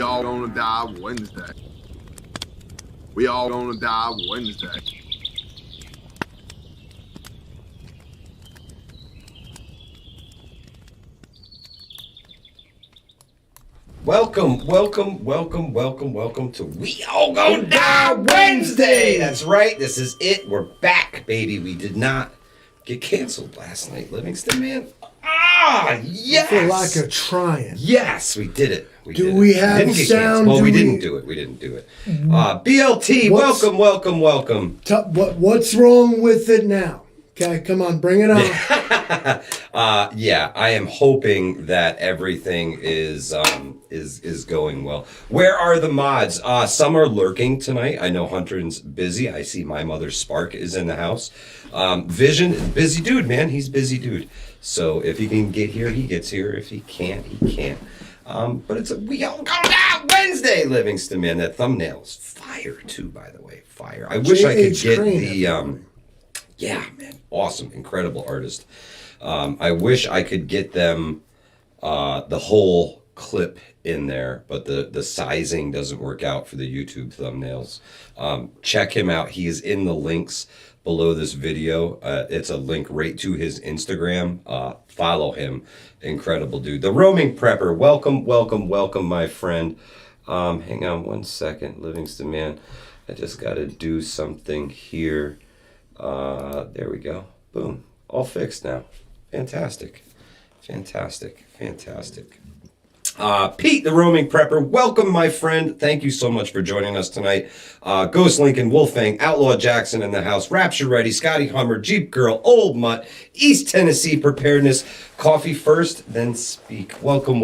We all gonna die Wednesday. We all gonna die Wednesday. Welcome to We All Gonna Die Wednesday. That's right, this is it. We're back, baby. We did not get canceled last night, Livingston, man. Yes! For lack of trying. Yes, we did it. We have sound? Well, we didn't do it. BLT, welcome. What's wrong with it now? Okay, come on, bring it on. Yeah, I am hoping that everything is going well. Where are the mods? Some are lurking tonight. I know Hunter's busy. I see my mother Spark is in the house. Vision, busy dude, man. He's busy dude. So if he can get here, he gets here. If he can't, he can't. But it's We All Gonna Die Wednesday, Livingston, man. That thumbnail's fire too, by the way. Fire. I wish I could get the yeah, man, awesome, incredible artist. I wish I could get them the whole clip in there, but the sizing doesn't work out for the YouTube thumbnails. Check him out. He is in the links below this video. It's a link right to his Instagram. Follow him. Incredible dude. The Roaming Prepper. Welcome, my friend. Hang on one second, Livingston, man. I just got to do something here. There we go. Boom. All fixed now. Fantastic. Pete, the Roaming Prepper, welcome, my friend. Thank you so much for joining us tonight. Ghost Lincoln, Wolfang, Outlaw Jackson in the house, Rapture Ready, Scotty Hummer, Jeep Girl, Old Mutt, East Tennessee Preparedness, Coffee First, Then Speak. Welcome,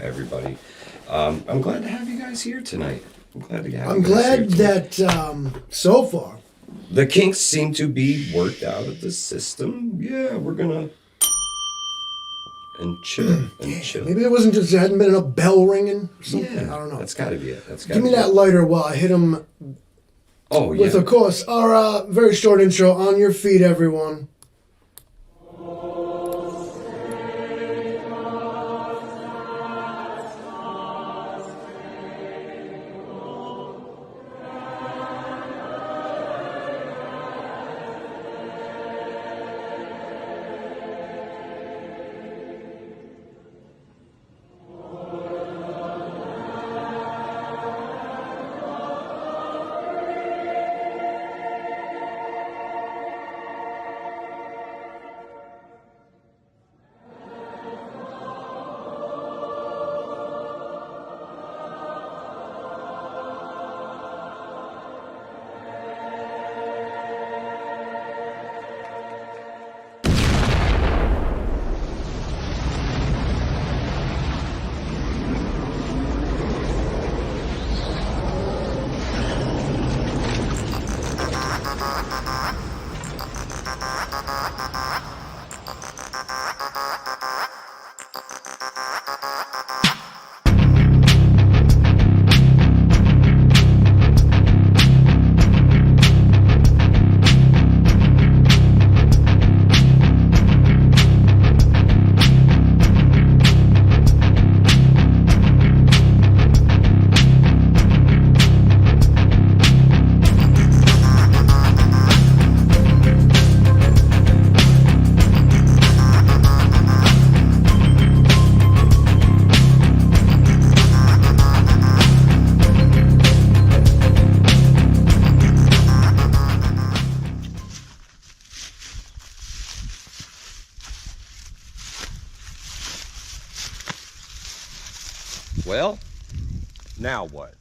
everybody. I'm glad to have you guys here tonight. I'm glad that so far the kinks seem to be worked out of the system. Yeah, we're gonna chill. Maybe it wasn't just there hadn't been enough bell ringing or something. Yeah, I don't know. That's gotta be it. Give me that lighter while I hit him. With, of course, our very short intro. On your feet, everyone. Well, now what?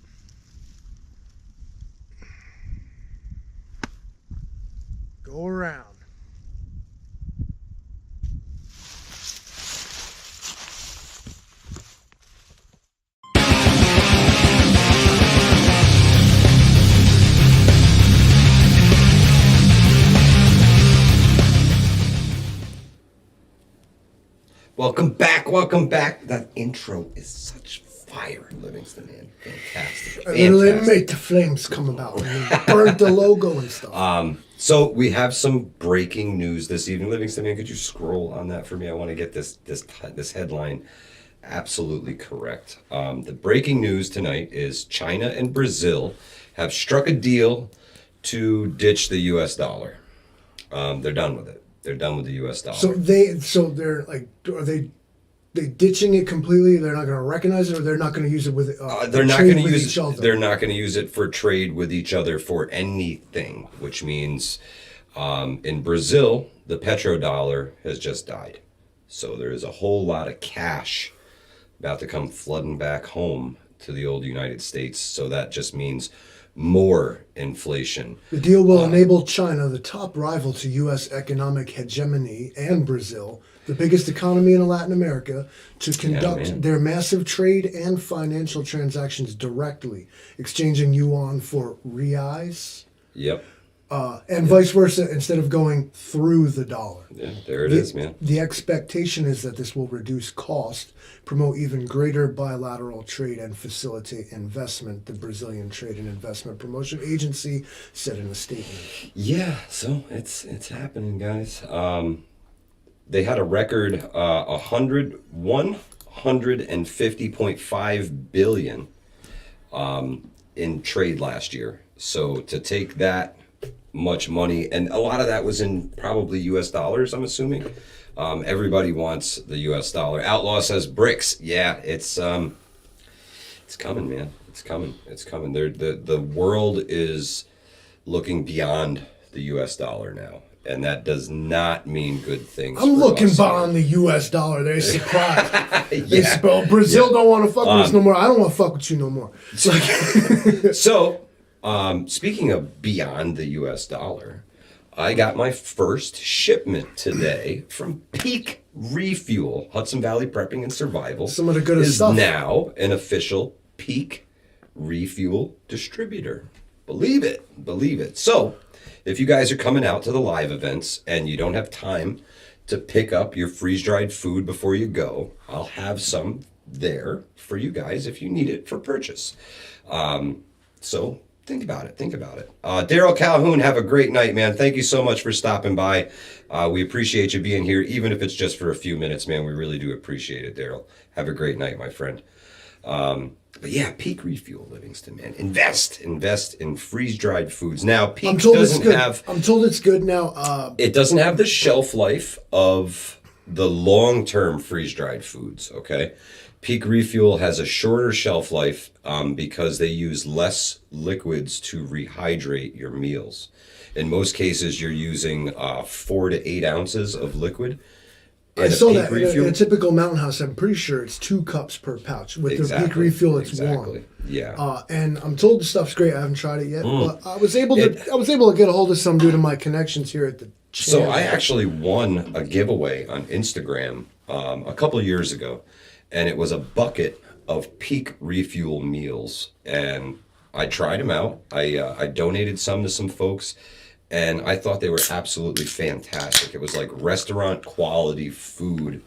Go around. Welcome back. That intro is such fire, Livingston, man. Fantastic. It made the flames come about. And burnt the logo and stuff. So we have some breaking news this evening. Livingston, man, could you scroll on that for me? I want to get this headline absolutely correct. The breaking news tonight is China and Brazil have struck a deal to ditch the U.S. dollar. They're done with it. They're done with the U.S. dollar. So they're like, are they ditching it completely? They're not going to recognize it, or they're not going to use it with. They're not going to use it. They're not going to use it for trade with each other for anything, which means in Brazil the petrodollar has just died. So there is a whole lot of cash about to come flooding back home to the old United States. So that just means more inflation. The deal will enable China, the top rival to U.S. economic hegemony, and Brazil, the biggest economy in Latin America, to conduct their massive trade and financial transactions directly, exchanging yuan for reais. Yep. And vice versa, instead of going through the dollar. Yeah, there it is, man. The expectation is that this will reduce cost, promote even greater bilateral trade, and facilitate investment, the Brazilian Trade and Investment Promotion Agency said in a statement. Yeah, so it's happening, guys. They had a record 150.5 billion in trade last year. So to take that much money, and a lot of that was in probably US dollars, I'm assuming. Everybody wants the US dollar. Outlaw says bricks. Yeah, it's coming, man. It's coming. The world is looking beyond the US dollar now, and that does not mean good things. I'm looking beyond the US dollar. They're surprised. They spell Brazil don't want to fuck with us no more. I don't want to fuck with you no more. So speaking of beyond the US dollar, I got my first shipment today from Peak Refuel. Hudson Valley Prepping and Survival Some of the good stuff. Is now an official Peak Refuel distributor. Believe it. So if you guys are coming out to the live events and you don't have time to pick up your freeze-dried food before you go, I'll have some there for you guys if you need it for purchase. So think about it. Daryl Calhoun, have a great night, man. Thank you so much for stopping by. We appreciate you being here, even if it's just for a few minutes, man. We really do appreciate it, Daryl. Have a great night, my friend. But yeah, Peak Refuel, Livingston, man. Invest in freeze-dried foods. Now, Peak doesn't have... I'm told it's good now. It doesn't have the shelf life of the long-term freeze-dried foods, okay? Peak Refuel has a shorter shelf life because they use less liquids to rehydrate your meals. In most cases, you're using 4 to 8 ounces of liquid. I saw that in a typical Mountain House. I'm pretty sure it's 2 cups per pouch. With the Peak Refuel, it's 1. Yeah. And I'm told the stuff's great. I haven't tried it yet, but I was able to get a hold of some due to my connections here at the channel. So I actually won a giveaway on Instagram a couple of years ago, and it was a bucket of Peak Refuel meals, and I tried them out. I donated some to some folks, and I thought they were absolutely fantastic. It was like restaurant quality food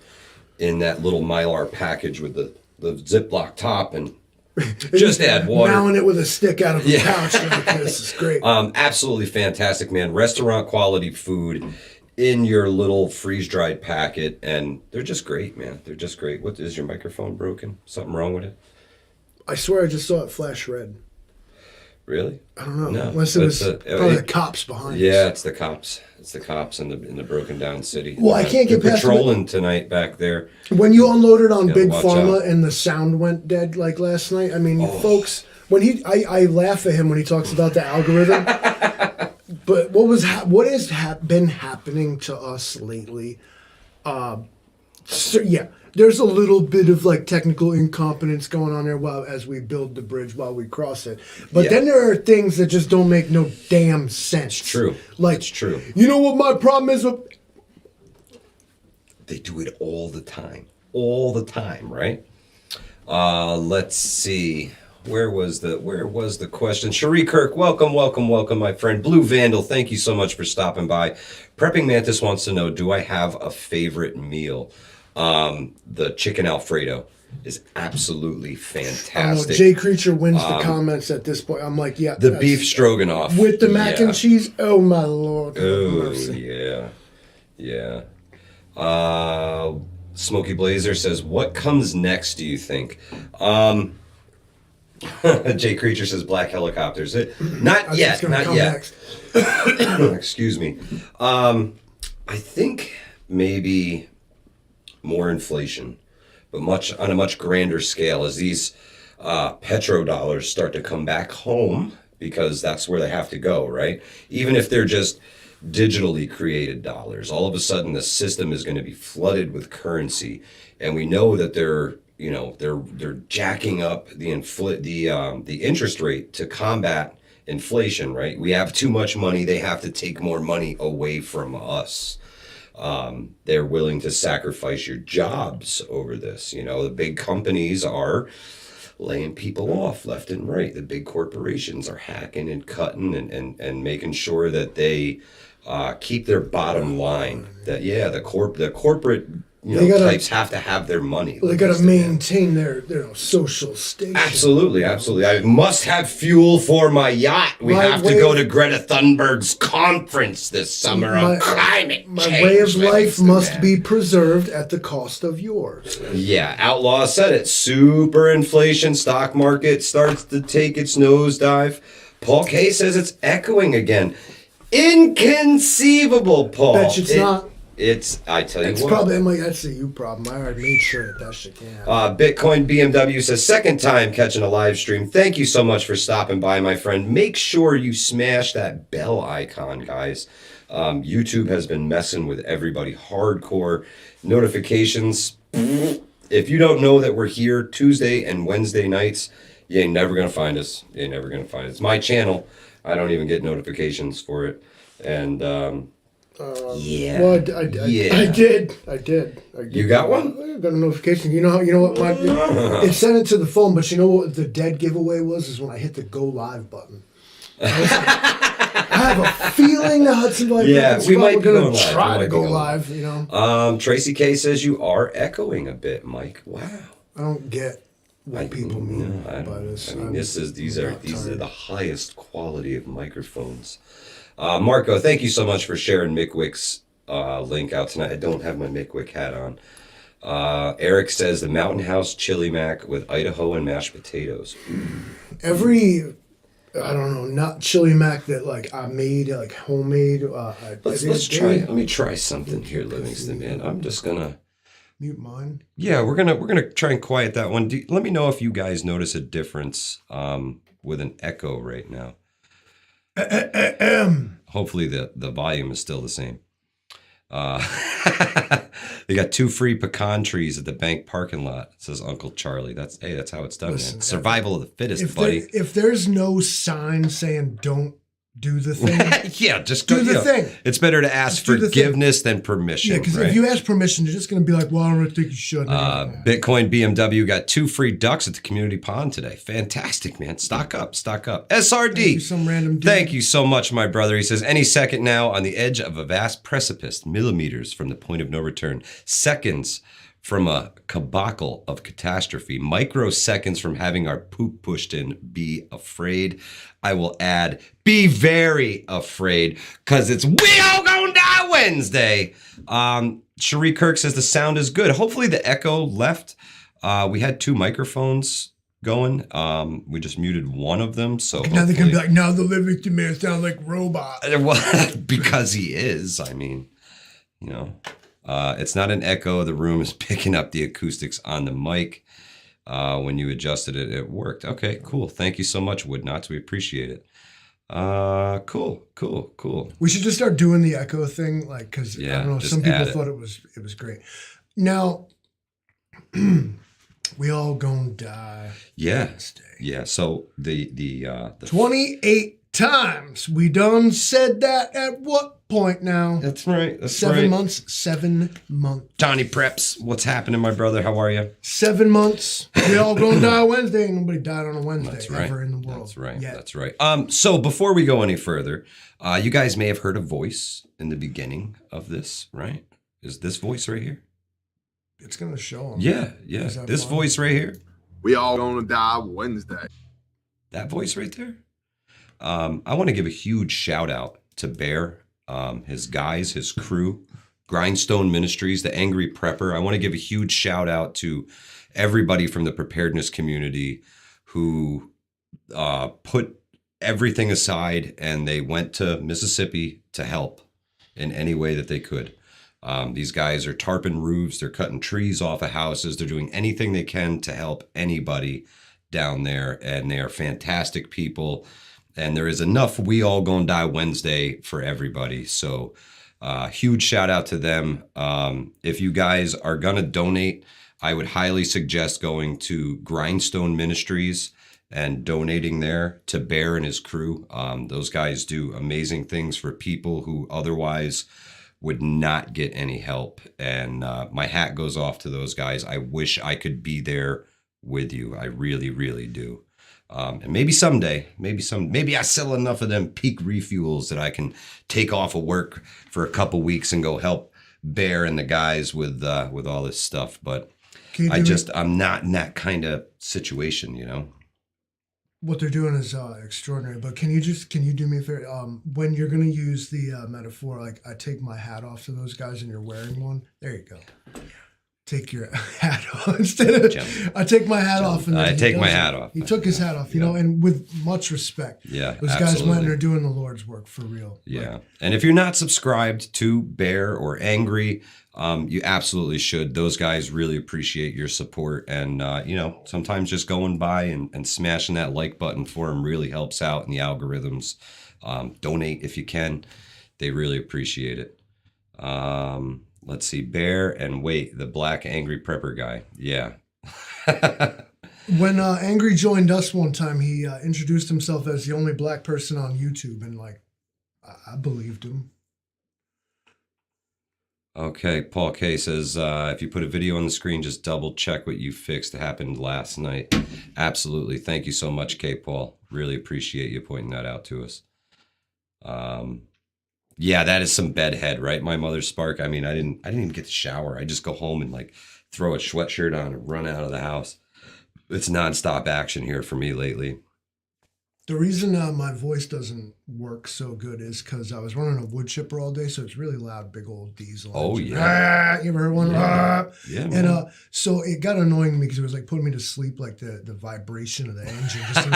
in that little Mylar package with the Ziploc top, and just add water. Mowing it with a stick out of a pouch. This is great. Absolutely fantastic, man. Restaurant quality food in your little freeze-dried packet, and they're just great, man. They're just great. What, is your microphone broken? Something wrong with it? I swear I just saw it flash red. Really? I don't know. No, unless it was probably the cops behind us. Yeah, it's the cops. It's the cops in the broken down city. Well, I can't get past patrolling tonight back there. When you unloaded on Big Pharma and the sound went dead like last night, I mean, folks, when I laugh at him when he talks about the algorithm. But what has been happening to us lately? There's a little bit of like technical incompetence going on there as we build the bridge while we cross it. But then there are things that just don't make no damn sense. It's true. Like, it's true. You know what my problem is? They do it all the time. All the time, right? Let's see. Where was the question? Cherie Kirk, welcome, my friend. Blue Vandal, thank you so much for stopping by. Prepping Mantis wants to know, do I have a favorite meal? The chicken Alfredo is absolutely fantastic. Jay Creature wins the comments at this point. I'm like, yeah. The beef stroganoff. With the mac and cheese. Oh, my Lord. Oh, yeah. Smokey Blazer says, what comes next, do you think? Jay Creature says black helicopters. Not yet. Not yet. Excuse me. I think maybe more inflation, but on a much grander scale as these petrodollars start to come back home, because that's where they have to go, right? Even if they're just digitally created dollars, all of a sudden the system is going to be flooded with currency, and we know that they're jacking up the interest rate to combat inflation, right? We have too much money, they have to take more money away from us. They're willing to sacrifice your jobs over this. The big companies are laying people off left and right. The big corporations are hacking and cutting and making sure that they keep their bottom line. That the corporate types have to have their money. They got to maintain their social station. Absolutely. I must have fuel for my yacht. We have to go to Greta Thunberg's conference this summer on climate change. My way of life must be preserved at the cost of yours. Yeah, Outlaw said it. Super inflation, stock market starts to take its nosedive. Paul K says it's echoing again. Inconceivable, Paul. Bet it's not. I tell you it's what. Probably, that's a you problem. I already made sure that shit can happen. Bitcoin BMW says, second time catching a live stream. Thank you so much for stopping by, my friend. Make sure you smash that bell icon, guys. YouTube has been messing with everybody hardcore. Notifications. If you don't know that we're here Tuesday and Wednesday nights, you ain't never going to find us. It's my channel. I don't even get notifications for it. And... yeah. Well, I did. You got one? I got a notification. You know what? It sent it to the phone, but you know what the dead giveaway was? Is when I hit the go live button. I have a feeling the Hudson Live. Yeah, we might be going try live. to go live. Tracy K says you are echoing a bit, Mike. Wow. I don't get what people mean by this. These are the highest quality of microphones. Marco, thank you so much for sharing Mickwick's link out tonight. I don't have my Mickwick hat on. Eric says the Mountain House Chili Mac with Idaho and mashed potatoes. Every, I don't know, not chili mac that I made, homemade. Let's try. Let me try something here, Livingston, man. I'm just gonna mute mine. Yeah, we're gonna try and quiet that one. Let me know if you guys notice a difference with an echo right now. Hopefully the volume is still the same. They got 2 free pecan trees at the bank parking lot, says Uncle Charlie. That's how it's done, man. Survival of the fittest, buddy. If there's no sign saying don't do the thing. Yeah, just do the thing. It's better to ask forgiveness than permission. Yeah, because if you ask permission, you're just going to be like, well, I don't think you should. Bitcoin BMW got 2 free ducks at the community pond today. Fantastic, man. Stock up. SRD. Some random dude. Thank you so much, my brother. He says, any second now on the edge of a vast precipice, millimeters from the point of no return, seconds from a cabal of catastrophe, microseconds from having our poop pushed in, be afraid. I will add, be very afraid, because it's We All Gonna Die Wednesday. Cherie Kirk says the sound is good. Hopefully the echo left. We had 2 microphones going. We just muted one of them. So now they're going to be like, now the Livingston man sounds like robot. Well, because he is, it's not an echo. The room is picking up the acoustics on the mic. When you adjusted it, it worked. Okay, cool. Thank you so much, Woodknots. We appreciate it. Cool. We should just start doing the echo thing, because I don't know. Some people thought it was great. Now, we all gonna die. Yeah. Wednesday. Yeah. So the 28 times we done said that at what point now? That's right. 7 months. 7 months. Johnny Preps, what's happening, my brother? How are you? 7 months. We all gonna die Wednesday. Ain't nobody died on a Wednesday ever in the world. That's right. Yet. That's right. So before we go any further, you guys may have heard a voice in the beginning of this, right? Is this voice right here? It's gonna show them. Yeah. This voice right here. We all gonna die Wednesday. That voice right there. I want to give a huge shout out to Bear, his guys, his crew, Grindstone Ministries, the Angry Prepper. I want to give a huge shout out to everybody from the preparedness community who put everything aside and they went to Mississippi to help in any way that they could. These guys are tarping roofs, they're cutting trees off of houses, they're doing anything they can to help anybody down there, and they are fantastic people. And there is enough We All Gonna Die Wednesday for everybody. So huge shout out to them. If you guys are gonna donate, I would highly suggest going to Grindstone Ministries and donating there to Bear and his crew. Those guys do amazing things for people who otherwise would not get any help. And my hat goes off to those guys. I wish I could be there with you. I really, really do. And maybe someday, maybe I sell enough of them peak refuels that I can take off of work for a couple weeks and go help Bear and the guys with all this stuff. But I'm not in that kind of situation, you know. What they're doing is extraordinary. But can you do me a favor? When you're going to use the metaphor, like I take my hat off to those guys and you're wearing one, there you go. Take your hat off instead of I take my hat off. And I take my hat off. He took his hat off, you know, and with much respect. Yeah, those guys went and are doing the Lord's work for real. Yeah, and if you're not subscribed to Bear or Angry, you absolutely should. Those guys really appreciate your support, and you know, sometimes just going by and smashing that like button for them really helps out in the algorithms. Donate if you can; they really appreciate it. Let's see, Bear and the Black Angry Prepper guy. Yeah. When Angry joined us one time, he introduced himself as the only black person on YouTube, and like, I believed him. Okay, Paul K says, if you put a video on the screen, just double check what you fixed. It happened last night. Absolutely. Thank you so much, K. Paul. Really appreciate you pointing that out to us. Yeah, that is some bedhead, right? My mother's spark. I mean, I didn't even get to shower. I just go home and like throw a sweatshirt on and run out of the house. It's nonstop action here for me lately. The reason my voice doesn't work so good is because I was running a wood chipper all day, so it's really loud, big old diesel. Oh, yeah. You ever heard one? Yeah, and so it got annoying to me because it was like putting me to sleep, like the vibration of the engine just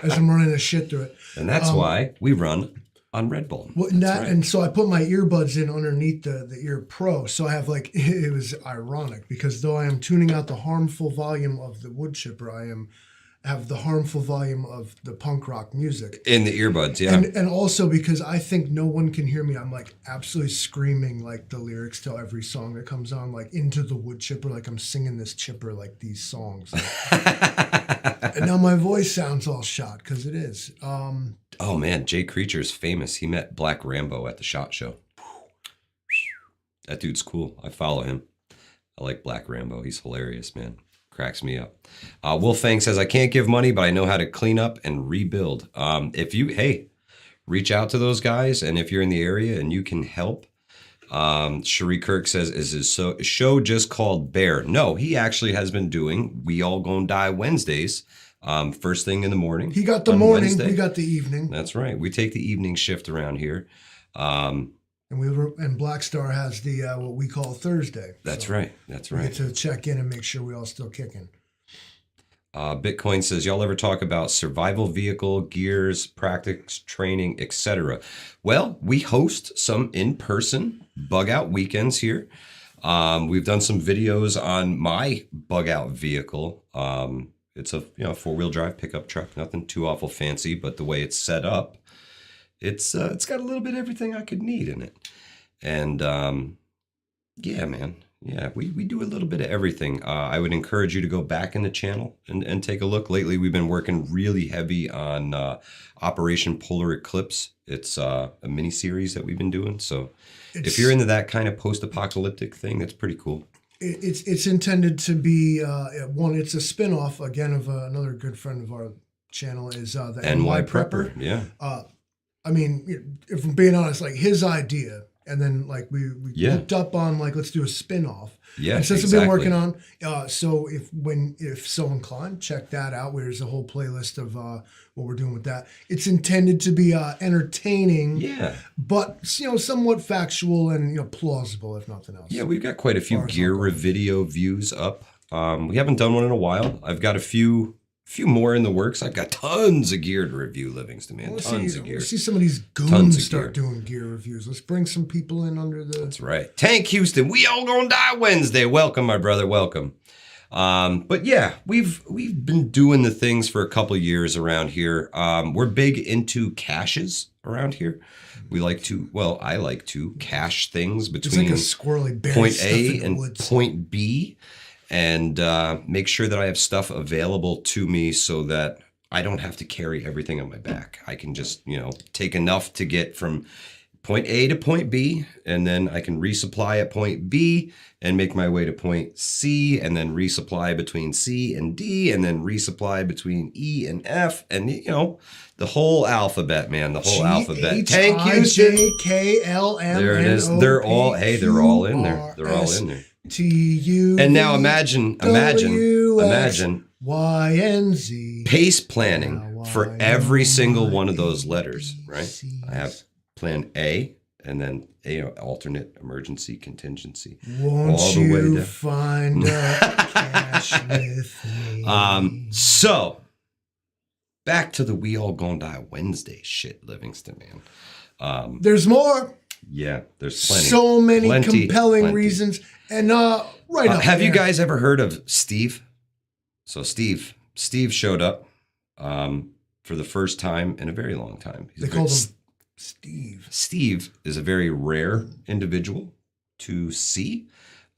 as I'm running the shit through it. And that's why we run on Red Bull. Well, right. And so I put my earbuds in underneath the Ear Pro. So I have like, it was ironic because though I am tuning out the harmful volume of the wood chipper, I have the harmful volume of the punk rock music. In the earbuds, yeah. And also because I think no one can hear me, I'm like absolutely screaming like the lyrics to every song that comes on, like into the wood chipper, like I'm singing this chipper, like these songs. And now my voice sounds all shot because it is. Oh man, Jay Creature's famous. He met Black Rambo at the SHOT Show. That dude's cool. I follow him. I like Black Rambo. He's hilarious, man. Cracks me up. Wolfang says, I can't give money, but I know how to clean up and rebuild. Reach out to those guys. And if you're in the area and you can help. Cherie Kirk says, is his show just called Bear? No, he actually has been doing We All Gonna Die Wednesdays. First thing in the morning. He got the morning, Wednesday. We got the evening. That's right. We take the evening shift around here. And Black Star has the what we call Thursday. That's right. That's right. We get to check in and make sure we all still kicking. Bitcoin says, y'all ever talk about survival vehicle, gears, practice, training, etc.? Well, we host some in-person bug out weekends here. We've done some videos on my bug out vehicle. It's a 4-wheel drive pickup truck, nothing too awful fancy, but the way it's set up, it's got a little bit of everything I could need in it. And yeah, man. Yeah, we do a little bit of everything. I would encourage you to go back in the channel and take a look. Lately, we've been working really heavy on Operation Polar Eclipse. It's a mini series that we've been doing. So if you're into that kind of post-apocalyptic thing, that's pretty cool. It's intended to be it's a spin-off again of another good friend of our channel is the NY Prepper. Yeah. I mean, if I'm being honest, like his idea And then like we Yeah. hooked up on like, let's do a spin-off. Yeah, And since exactly. I've been working on, so if so inclined, check that out. There's a whole playlist of what we're doing with that. It's intended to be entertaining, Yeah. but somewhat factual and plausible, if nothing else. Yeah, we've got quite a few Far as gear I'm going. video views up. We haven't done one in a while. I've got a few more in the works. I've got tons of gear to review, Livingston, man. Tons of gear. Let's see some of these Tons goons of start doing gear reviews. Let's bring some people in under the... That's right. Tank Houston, we all gonna die Wednesday. Welcome, my brother. Welcome. But yeah, we've been doing the things for a couple years around here. We're big into caches around here. We like to, I like to cache things between like a squirrely bear point stuff A in the and woods. point B, and make sure that I have stuff available to me so that I don't have to carry everything on my back. I can just, take enough to get from point A to point B, and then I can resupply at point B and make my way to point C, and then resupply between C and D, and then resupply between E and F, and the whole alphabet, man, the whole alphabet. Tank Houston. H-I-J-K-L-M-N-O-P-Q-R-S. There it is. They're all in there. They're all in there. T-U. And now imagine Y-N-Z. pace planning for every single one of those letters, right? I have plan A, and then alternate emergency contingency. Won't all the way you down. find a cash with me? So back to the We All Gonna Die Wednesday shit, Livingston, man. There's more. Yeah, there's plenty. So many compelling reasons. And right up have you there. guys ever heard of Steve? So Steve showed up for the first time in a very long time. They called him Steve. Steve is a very rare individual to see.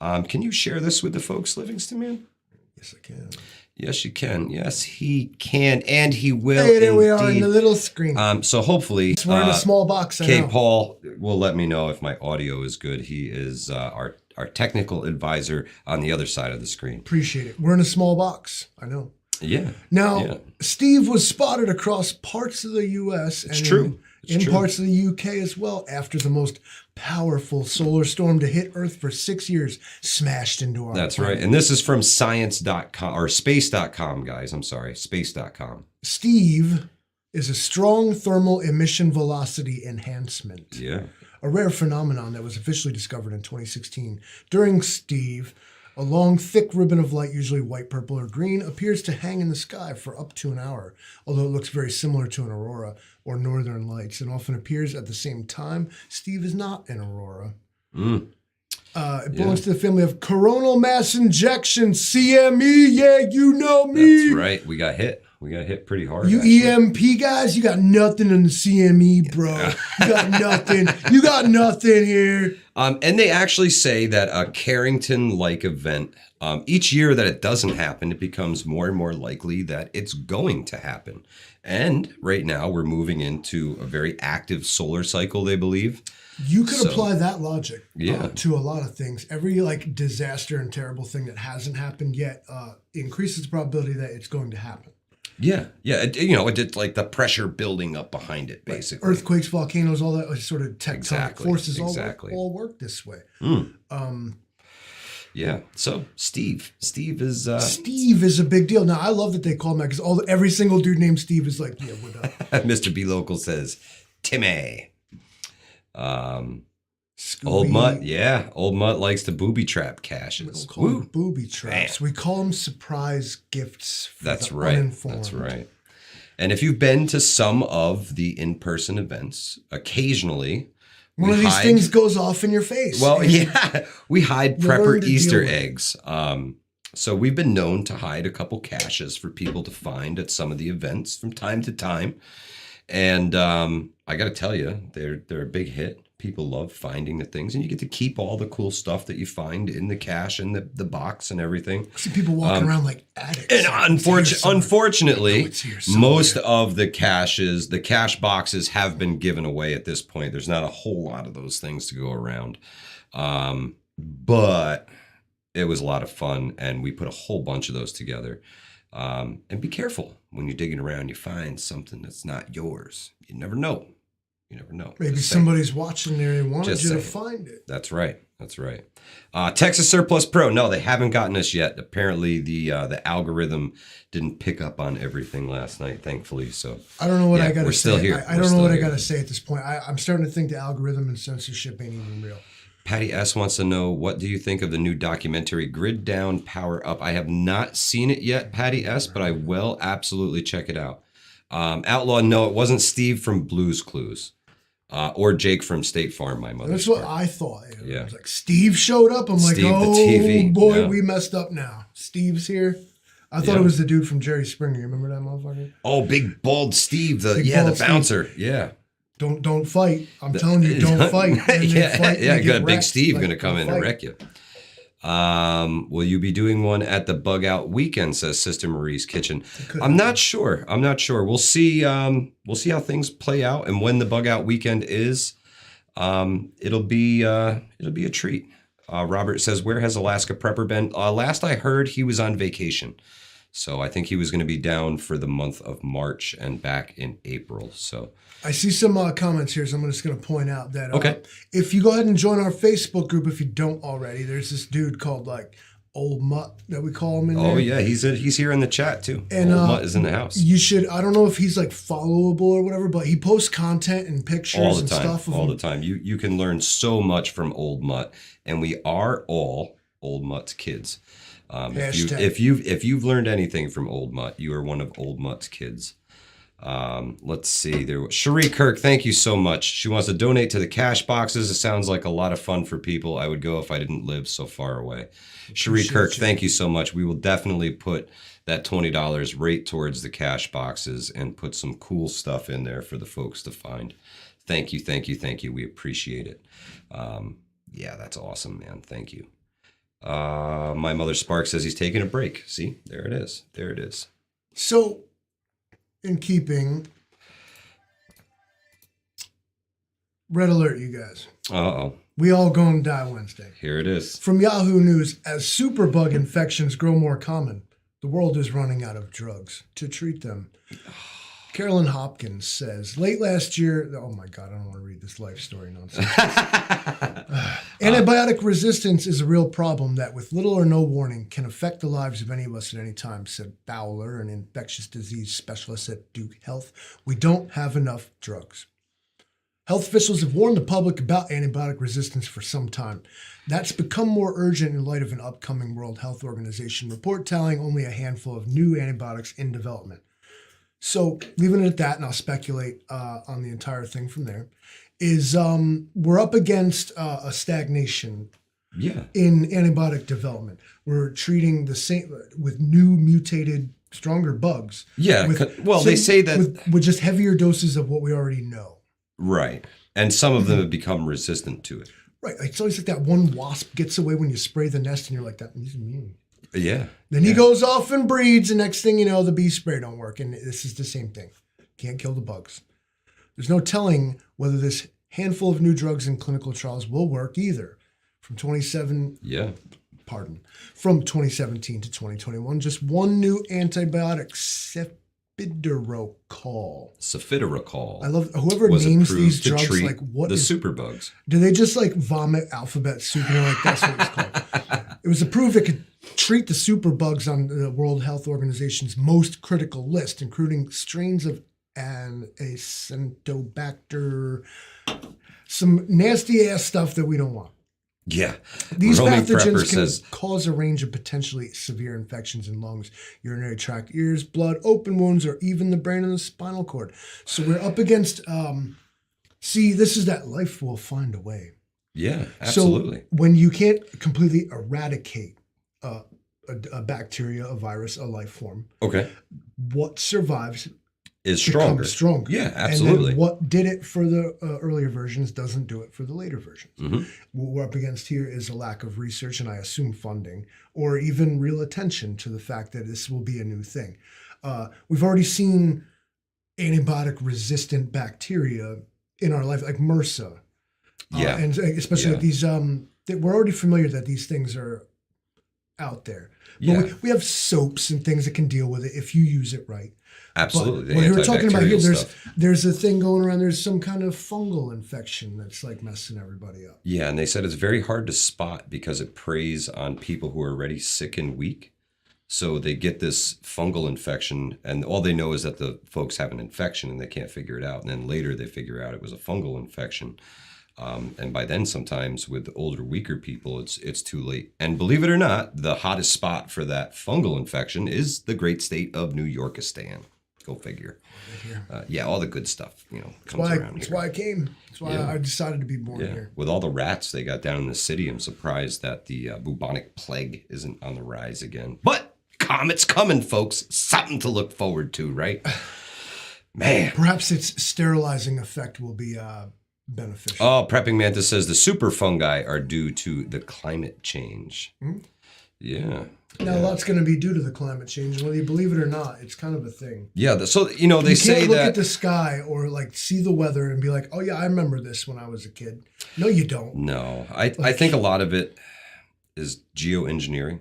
Can you share this with the folks, Livingston, man? Yes, I can. Yes, you can. Yes, he can, and he will. Hey, there we are in the little screen. So hopefully, We're in a small box. Paul will let me know if my audio is good. He is our technical advisor on the other side of the screen. Appreciate it. We're in a small box. I know. Yeah. Now, Steve was spotted across parts of the U.S. It's and true. in parts of the U.K. as well after the most powerful solar storm to hit Earth for 6 years smashed into our That's planet. right. And this is from science.com or space.com, guys. I'm sorry, space.com. Steve is a strong thermal emission velocity enhancement. Yeah. A rare phenomenon that was officially discovered in 2016. During Steve, a long, thick ribbon of light, usually white, purple, or green, appears to hang in the sky for up to an hour, although it looks very similar to an aurora or northern lights and often appears at the same time. Steve is not an aurora. It belongs to the family of coronal mass injection, CME. Yeah, you know me. That's right. We got hit. We got hit pretty hard. You actually. EMP guys, you got nothing in the CME, bro. You got nothing. You got nothing here. And they actually say that a Carrington-like event, each year that it doesn't happen, it becomes more and more likely that it's going to happen. And right now we're moving into a very active solar cycle, they believe. You could apply that logic to a lot of things. Every disaster and terrible thing that hasn't happened yet increases the probability that it's going to happen. Yeah. It's like the pressure building up behind it, basically. Earthquakes, volcanoes, all that sort of tectonic forces all work this way. Yeah. So Steve is Steve is a big deal. Now I love that they call him that because every single dude named Steve is like, yeah, what up? Mr. B Local says Timmy. Scooby. Old Mutt likes to booby trap caches. We don't call them booby traps. We call them surprise gifts for That's the right. uninformed. That's right. And if you've been to some of the in-person events, occasionally one of these things goes off in your face. Well, we hide prepper Easter with eggs. So we've been known to hide a couple caches for people to find at some of the events from time to time. And I got to tell you, they're a big hit. People love finding the things, and you get to keep all the cool stuff that you find in the cache and the box and everything. I see people walking around like addicts. And unfortunately, most of the cache boxes have been given away at this point. There's not a whole lot of those things to go around. But it was a lot of fun, and we put a whole bunch of those together. And be careful when you're digging around, you find something that's not yours. You never know. You never know. Maybe Just saying. somebody's watching there and wanted Just you to saying. find it. That's right. That's right. Texas Surplus Pro. No, they haven't gotten us yet. Apparently, the algorithm didn't pick up on everything last night, thankfully. So I don't know what I got to say. We're still here. I don't know what I got to say at this point. I'm starting to think the algorithm and censorship ain't even real. Patty S. wants to know, what do you think of the new documentary, Grid Down, Power Up? I have not seen it yet, Patty S., but I will absolutely check it out. Outlaw, no, it wasn't Steve from Blue's Clues. Or Jake from State Farm, my mother. That's what I thought. Yeah. It was like, Steve showed up. I'm like, Steve, oh, the TV. boy, Yeah. we messed up now. Steve's here. I thought it was the dude from Jerry Springer. You remember that motherfucker? Oh, big bald Steve, the bouncer. Steve. Yeah. Don't fight. I'm telling you, don't fight. Yeah, got Big Steve like, going to come in and wreck you. Will you be doing one at the Bug Out weekend, says Sister Marie's Kitchen? I'm not sure. We'll see how things play out, and when the Bug Out weekend is, it'll be a treat. Robert says, where has Alaska Prepper been? Last I heard, he was on vacation. So I think he was going to be down for the month of March and back in April. So I see some comments here, so I'm just going to point out that okay. If you go ahead and join our Facebook group, if you don't already, there's this dude called like Old Mutt that we call him in there. Oh yeah, he's here in the chat too. And Old Mutt is in the house. You should. I don't know if he's like followable or whatever, but he posts content and pictures all the and time, stuff. All the time. You can learn so much from Old Mutt, and we are all Old Mutt's kids. If you've learned anything from Old Mutt, you are one of Old Mutt's kids. Let's see. Cherie Kirk, thank you so much. She wants to donate to the cash boxes. It sounds like a lot of fun for people. I would go if I didn't live so far away. Cherie Kirk, thank you so much. We will definitely put that $20 right towards the cash boxes and put some cool stuff in there for the folks to find. Thank you. We appreciate it. Yeah, that's awesome, man. Thank you. My mother Spark says he's taking a break. See, there it is. So, in keeping, red alert, you guys. Uh-oh. We all gonna die Wednesday. Here it is. From Yahoo News, as superbug infections grow more common, the world is running out of drugs to treat them. Carolyn Hopkins says, late last year, oh my God, I don't want to read this life story nonsense. Antibiotic resistance is a real problem that, with little or no warning, can affect the lives of any of us at any time, said Bowler, an infectious disease specialist at Duke Health. We don't have enough drugs. Health officials have warned the public about antibiotic resistance for some time. That's become more urgent in light of an upcoming World Health Organization report telling only a handful of new antibiotics in development. So, leaving it at that, and I'll speculate on the entire thing from there, is we're up against a stagnation in antibiotic development. We're treating the same with new mutated, stronger bugs. Yeah, they say that with just heavier doses of what we already know. Right, and some of them have become resistant to it. Right, it's always like that one wasp gets away when you spray the nest, and you're like, he's immune. Yeah. Then he goes off and breeds, and next thing you know, the bee spray don't work, and this is the same thing. Can't kill the bugs. There's no telling whether this handful of new drugs in clinical trials will work either. From 2017 to 2021, just one new antibiotic, Cefiderocol. I love whoever names these drugs. Like, what the superbugs? Do they just like vomit alphabet soup? And like, that's what it's called. It was approved it could treat the superbugs on the World Health Organization's most critical list, including strains of Acantobacter, some nasty ass stuff that we don't want. Yeah. These pathogens can cause a range of potentially severe infections in lungs, urinary tract, ears, blood, open wounds, or even the brain and the spinal cord. So we're up against, this is that life will find a way. Yeah, absolutely. So when you can't completely eradicate a bacteria, a virus, a life form, okay, what survives is stronger. Yeah, absolutely. And then what did it for the earlier versions doesn't do it for the later versions. Mm-hmm. What we're up against here is a lack of research, and I assume funding, or even real attention to the fact that this will be a new thing. We've already seen antibiotic-resistant bacteria in our life, like MRSA. And especially with these, we're already familiar that these things are out there. Yeah. But we have soaps and things that can deal with it if you use it right. Absolutely. But what we're talking about here, stuff. there's a thing going around. There's some kind of fungal infection that's like messing everybody up. Yeah, and they said it's very hard to spot because it preys on people who are already sick and weak. So they get this fungal infection, and all they know is that the folks have an infection and they can't figure it out. And then later they figure out it was a fungal infection. And by then, sometimes with older, weaker people, it's too late. And believe it or not, the hottest spot for that fungal infection is the great state of New Yorkistan. Go figure. Yeah, all the good stuff, comes around here. That's why I came. That's why I decided to be born here. With all the rats they got down in the city, I'm surprised that the bubonic plague isn't on the rise again. But comet's coming, folks. Something to look forward to, right? Man. Perhaps its sterilizing effect will be beneficial. Oh, Prepping Mantis says the super fungi are due to the climate change. Mm-hmm. Yeah. Now, a lot's going to be due to the climate change. Whether you believe it or not, it's kind of a thing. Yeah, so, they say that... You can't look at the sky or, see the weather and be like, oh, yeah, I remember this when I was a kid. No, you don't. No. I think a lot of it is geoengineering.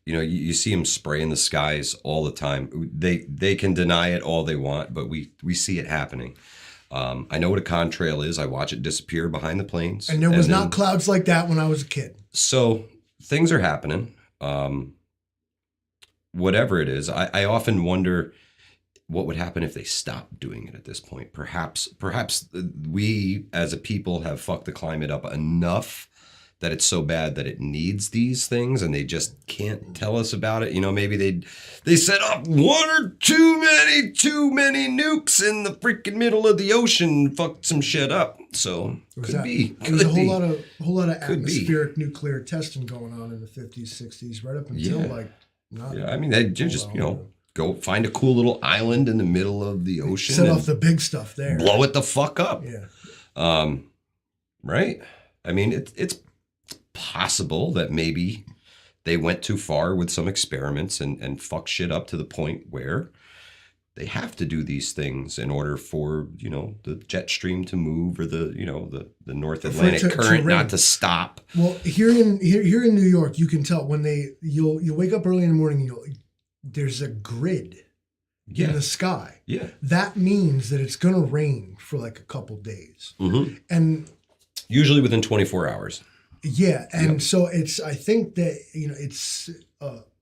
You see them spraying the skies all the time. They can deny it all they want, but we see it happening. I know what a contrail is. I watch it disappear behind the planes. And there was not clouds like that when I was a kid. So things are happening. Whatever it is, I often wonder what would happen if they stopped doing it at this point. Perhaps we as a people have fucked the climate up enough that it's so bad that it needs these things and they just can't tell us about it. Maybe they set up one or too many nukes in the freaking middle of the ocean, fucked some shit up. So could be. There was a whole lot of atmospheric nuclear testing going on in the 50s, 60s, right up until they just go find a cool little island in the middle of the ocean. Set off the big stuff there. Blow it the fuck up. Yeah. Right? I mean, it's possible that maybe they went too far with some experiments and fucked shit up to the point where they have to do these things in order for, the jet stream to move or the North Atlantic current not to stop. Well, here in New York, you can tell when you'll wake up early in the morning and there's a grid in the sky. Yeah. That means that it's going to rain for a couple days. Mm-hmm. And usually within 24 hours. Yeah, and so I think that it's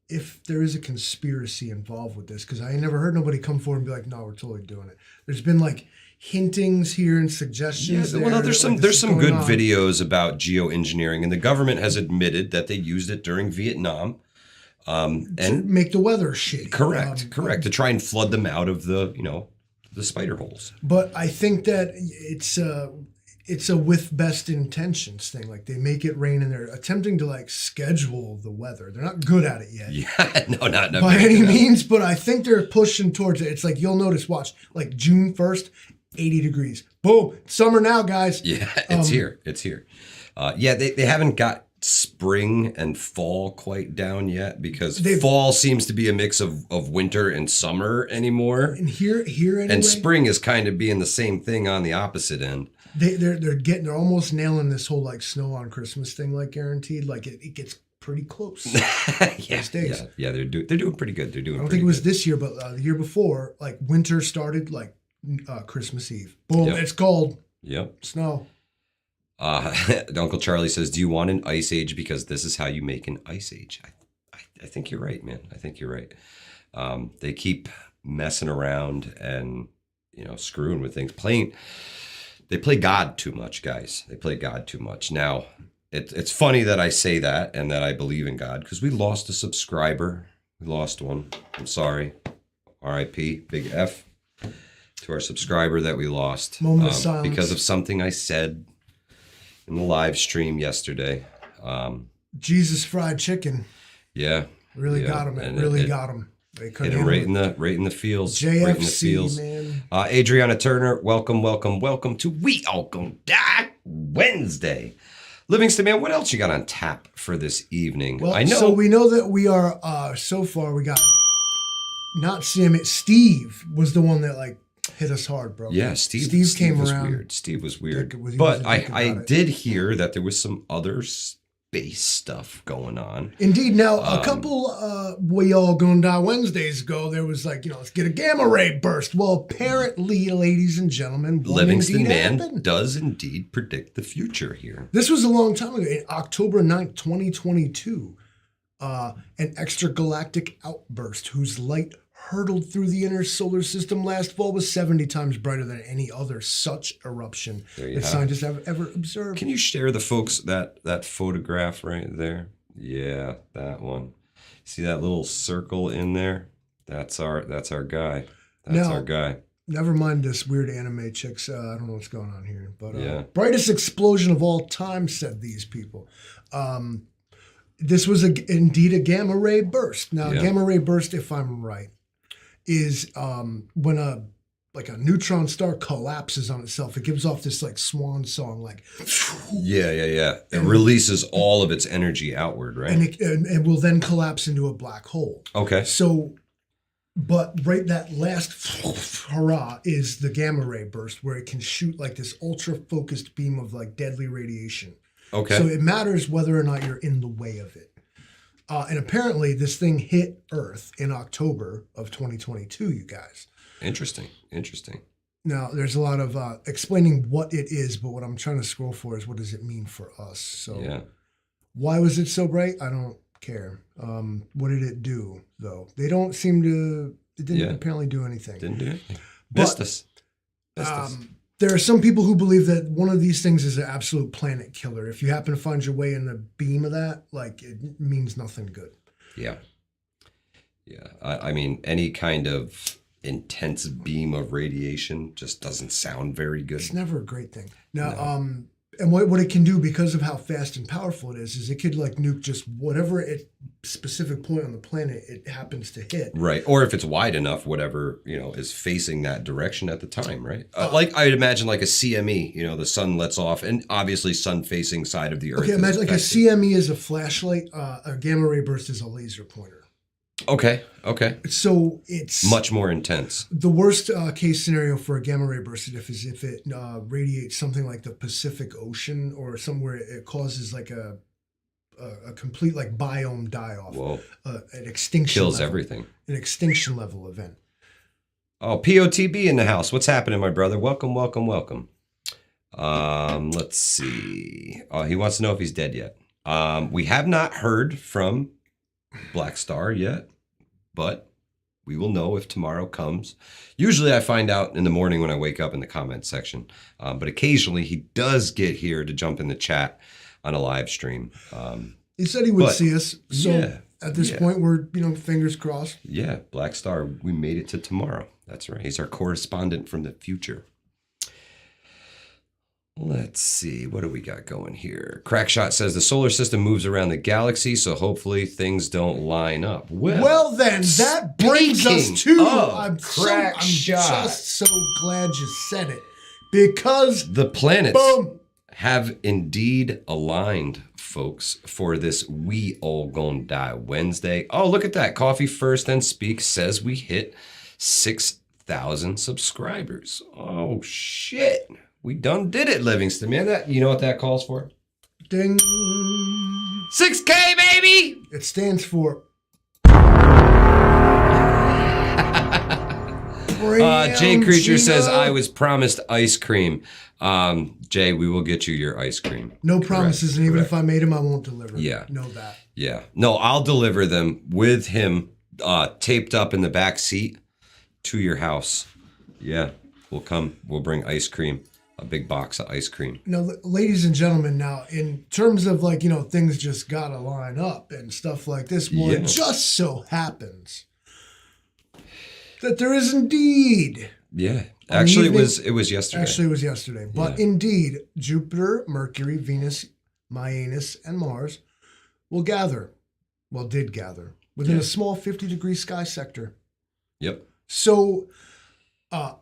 if there is a conspiracy involved with this, because I never heard nobody come forward and be like, "No, we're totally doing it." There's been hintings here and suggestions. Yeah, there's some good videos about geoengineering, and the government has admitted that they used it during Vietnam, and to make the weather shitty. Correct, to try and flood them out of the the spider holes. But I think that it's a with best intentions thing. They make it rain and they're attempting to schedule the weather. They're not good at it yet. Yeah, no, not by any means, but I think they're pushing towards it. It's you'll notice, watch, June 1st, 80 degrees. Boom, summer now, guys. Yeah, it's here. It's here. They haven't got spring and fall quite down yet because fall seems to be a mix of winter and summer anymore. And here anyway, and spring is kind of being the same thing on the opposite end. They're almost nailing this whole snow on Christmas thing guaranteed. It gets pretty close. Yeah, they're doing pretty good. They're doing. I don't think it was this year, but the year before, winter started Christmas Eve. Boom, it's cold. Yep, snow. Uncle Charlie says, "Do you want an ice age? Because this is how you make an ice age." I think you're right, man. I think you're right. They keep messing around and screwing with things. They play God too much, guys. They play God too much. Now, it's funny that I say that and that I believe in God because we lost a subscriber. We lost one. I'm sorry. R.I.P. Big F to our subscriber that we lost. Moment of silence. Because of something I said in the live stream yesterday. Jesus fried chicken. Yeah. Really got him. It really got him. They hit him right in the feels. JFC, right in the feels. Man. Adriana Turner, welcome to We All Gon' Die Wednesday. Livingston, man, what else you got on tap for this evening? Well, I know. So we know that we are, so far we got, not Sam, Steve was the one that hit us hard, bro. Yeah, Steve came was around. Weird. Steve was weird. But I did hear that there was some other space stuff going on. Indeed. Now, a couple We All Gonna Die Wednesdays ago, there was like, let's get a gamma ray burst. Well, apparently, ladies and gentlemen, Livingston Man does indeed predict the future here. This was a long time ago, in October 9th, 2022. An extragalactic outburst whose light hurtled through the inner solar system last fall was 70 times brighter than any other such eruption that scientists have ever observed. Can you share the folks that photograph right there? Yeah, that one. See that little circle in there? That's our guy. That's our guy. Never mind this weird anime chicks. I don't know what's going on here. But brightest explosion of all time, said these people. This was indeed a gamma ray burst. Now, gamma ray burst, if I'm right, is when a neutron star collapses on itself. It gives off this like swan song, like It releases all of its energy outward, right? And it will then collapse into a black hole. Okay. So, but right, that last hurrah is the gamma ray burst, where it can shoot like this ultra focused beam of like deadly radiation. Okay. So it matters whether or not you're in the way of it. And apparently this thing hit Earth in October of 2022, you guys. Interesting. Now, there's a lot of explaining what it is, but what I'm trying to scroll for is what does it mean for us? So why was it so bright? I don't care. What did it do, though? They don't seem to, it didn't apparently do anything. Didn't do anything. Missed us. There are some people who believe that one of these things is an absolute planet killer. If you happen to find your way in the beam of that, like, it means nothing good. Yeah. I mean, any kind of intense beam of radiation just doesn't sound very good. It's never a great thing. Now, and what it can do because of how fast and powerful it is it could like nuke just whatever specific point on the planet it happens to hit. Right. Or if it's wide enough, whatever, is facing that direction at the time, right? Like I'd imagine like a CME, the sun lets off, and obviously sun facing side of the Earth. Okay, imagine like a CME is a flashlight, a gamma ray burst is a laser pointer. Okay. So it's much more intense. The worst case scenario for a gamma ray burst is if it radiates something like the Pacific Ocean or somewhere it causes like a complete like biome die off. Whoa. An extinction kills level, everything. An extinction level event. Oh, POTB in the house. What's happening, my brother? Welcome. Let's see. He wants to know if he's dead yet. We have not heard from Black Star yet, but we will know if tomorrow comes. Usually I find out in the morning when I wake up in the comment section, but occasionally he does get here to jump in the chat on a live stream. He said he would see us, so at this point we're fingers crossed. Yeah, Black Star, we made it to tomorrow. That's right. He's our correspondent from the future. Let's see. What do we got going here? Crackshot says the solar system moves around the galaxy, so hopefully things don't line up. Well then, that brings us to... I'm just so glad you said it. Because... the planets have indeed aligned, folks, for this We All Gonna Die Wednesday. Oh, look at that. Coffee First and Speak says we hit 6,000 subscribers. Oh, shit. We done did it, Livingston, man. That, you know what that calls for? Ding. 6K, baby! It stands for... Jay Creature says, I was promised ice cream. Jay, we will get you your ice cream. No promises, and even if I made them, I won't deliver them. Yeah. Know that. Yeah. No, I'll deliver them with him taped up in the back seat to your house. Yeah. We'll come. We'll bring ice cream. A big box of ice cream. Now, ladies and gentlemen, now, in terms of like, things just got to line up and stuff like this, it just so happens that there is indeed. Yeah. Actually, it was yesterday. Actually, it was yesterday. But indeed, Jupiter, Mercury, Venus, Uranus, and Mars did gather within a small 50-degree sky sector. Yep. So...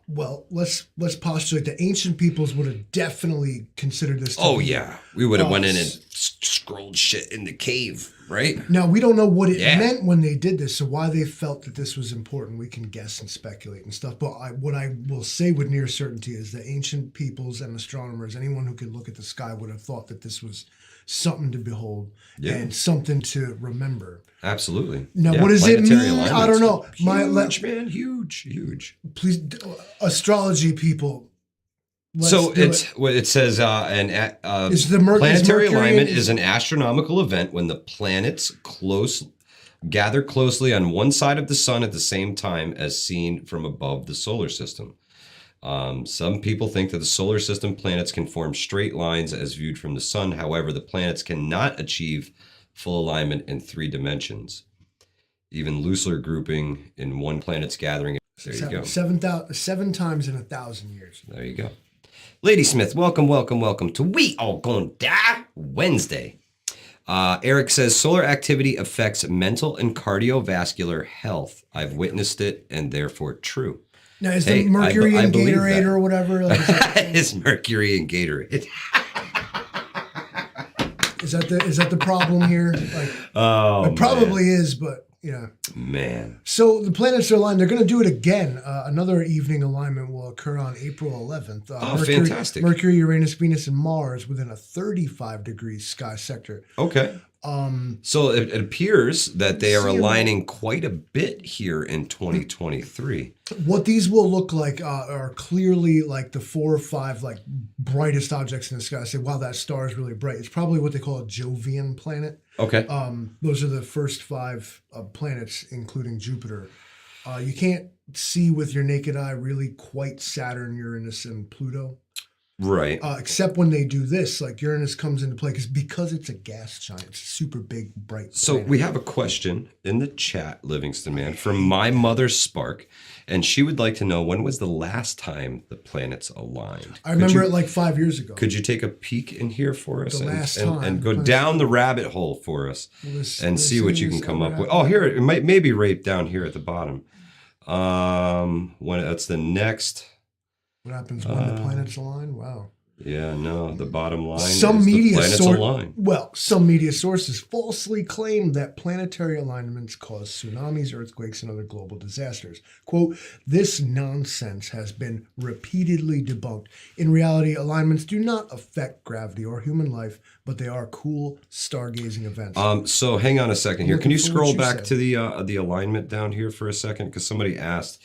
let's postulate that ancient peoples would have definitely considered this. We would have went in and scrolled shit in the cave, right? Now, we don't know what it meant when they did this, so why they felt that this was important, we can guess and speculate and stuff. But what I will say with near certainty is that ancient peoples and astronomers, anyone who could look at the sky, would have thought that this was something to behold and something to remember. Absolutely. Now, what does it mean? I don't know. Huge, man. Huge. Please, astrology people. It says planetary alignment is an astronomical event when the planets gather closely on one side of the sun at the same time as seen from above the solar system. Some people think that the solar system planets can form straight lines as viewed from the sun. However, the planets cannot achieve full alignment in 3 dimensions. Even looser grouping in one planet's gathering. There you go. 7 times in 1,000 years. There you go. Lady Smith, welcome to We All Gonna Die Wednesday. Eric says solar activity affects mental and cardiovascular health. I've witnessed it and therefore true. Now, is the Mercury in Gatorade or whatever? Is Mercury in Gatorade? Is that the problem here? It probably is, but yeah. Man. So the planets are aligned. They're going to do it again. Another evening alignment will occur on April 11th. Mercury, fantastic. Mercury, Uranus, Venus, and Mars within a 35-degree sky sector. Okay. So it appears that they are aligning quite a bit here in 2023. What these will look like are clearly like the 4 or 5 like brightest objects in the sky. Say, wow, that star is really bright. It's probably what they call a Jovian planet. Okay. Those are the first 5 planets, including Jupiter. You can't see with your naked eye really quite Saturn, Uranus, and Pluto. Right. Except when they do this, like Uranus comes into play because it's a gas giant. It's a super big, bright So planet. we have a question in the chat, Livingston Man, from my mother Spark, and she would like to know, when was the last time the planets aligned? I remember it like 5 years ago. Could you take a peek in here for us and go time. down the rabbit hole for us and see what you can come up with? Oh, here, it may be right down here at the bottom. When that's the next... What happens when the planets align? Wow. Yeah, no, the bottom line Some is media the planets align. Well, some media sources falsely claim that planetary alignments cause tsunamis, earthquakes, and other global disasters. Quote, this nonsense has been repeatedly debunked. In reality, alignments do not affect gravity or human life, but they are cool stargazing events. So hang on a second here. Can you scroll back to the alignment down here for a second? Because somebody asked.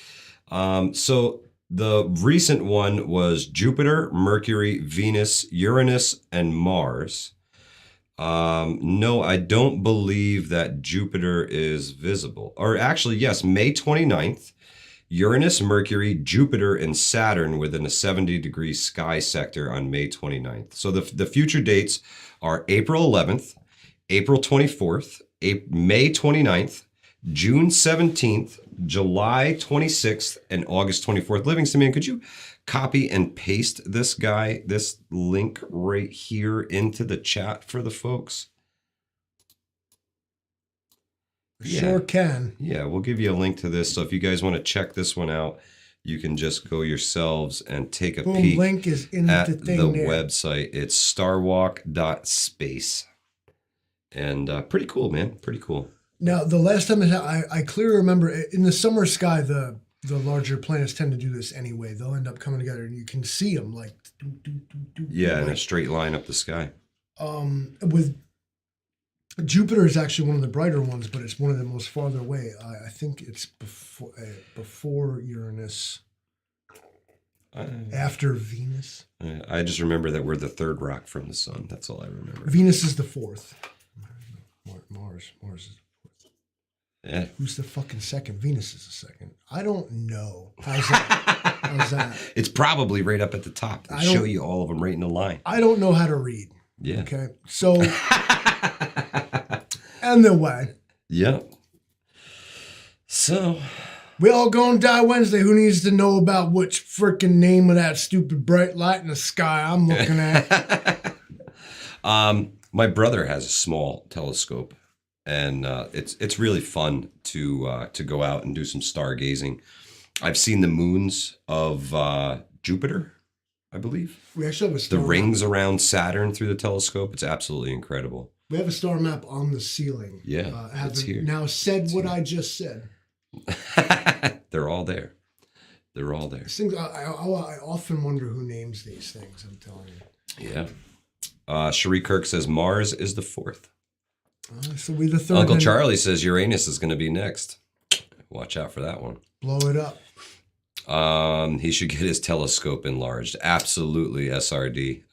So the recent one was Jupiter, Mercury, Venus, Uranus, and Mars. No, I don't believe that Jupiter is visible. Or actually, yes, May 29th, Uranus, Mercury, Jupiter, and Saturn within a 70-degree sky sector on May 29th. So the future dates are April 11th, April 24th, May 29th, June 17th, July 26th, and August 24th. Livingston Man, could you copy and paste this link right here into the chat for the folks? Sure can. Yeah, we'll give you a link to this. So if you guys want to check this one out, you can just go yourselves and take a peek link is in at the website. It's starwalk.space. And pretty cool, man. Pretty cool. Now, the last time I clearly remember in the summer sky, the larger planets tend to do this anyway. They'll end up coming together, and you can see them like in a straight line up the sky. With Jupiter is actually one of the brighter ones, but it's one of the most farther away. I think it's before Uranus, after Venus. I just remember that we're the 3rd rock from the sun. That's all I remember. Venus is the 4th. Mars is the 4th. Yeah. Who's the fucking 2nd? Venus is the 2nd. I don't know. How's that? It's probably right up at the top. They show you all of them right in a line. I don't know how to read. Yeah. Okay. So, anyway. Yep. So. We all gonna die Wednesday. Who needs to know about which freaking name of that stupid bright light in the sky I'm looking at? My brother has a small telescope. And it's really fun to go out and do some stargazing. I've seen the moons of Jupiter, I believe. We actually have the rings around Saturn through the telescope. It's absolutely incredible. We have a star map on the ceiling. Yeah, it's Having here. now said what I just said. They're all there. They're all there. These things, I often wonder who names these things. I'm telling you. Yeah. Cherie Kirk says Mars is the 4th. So we the third. Uncle Charlie says Uranus is going to be next. Watch out for that one. Blow it up. He should get his telescope enlarged. Absolutely, SRD.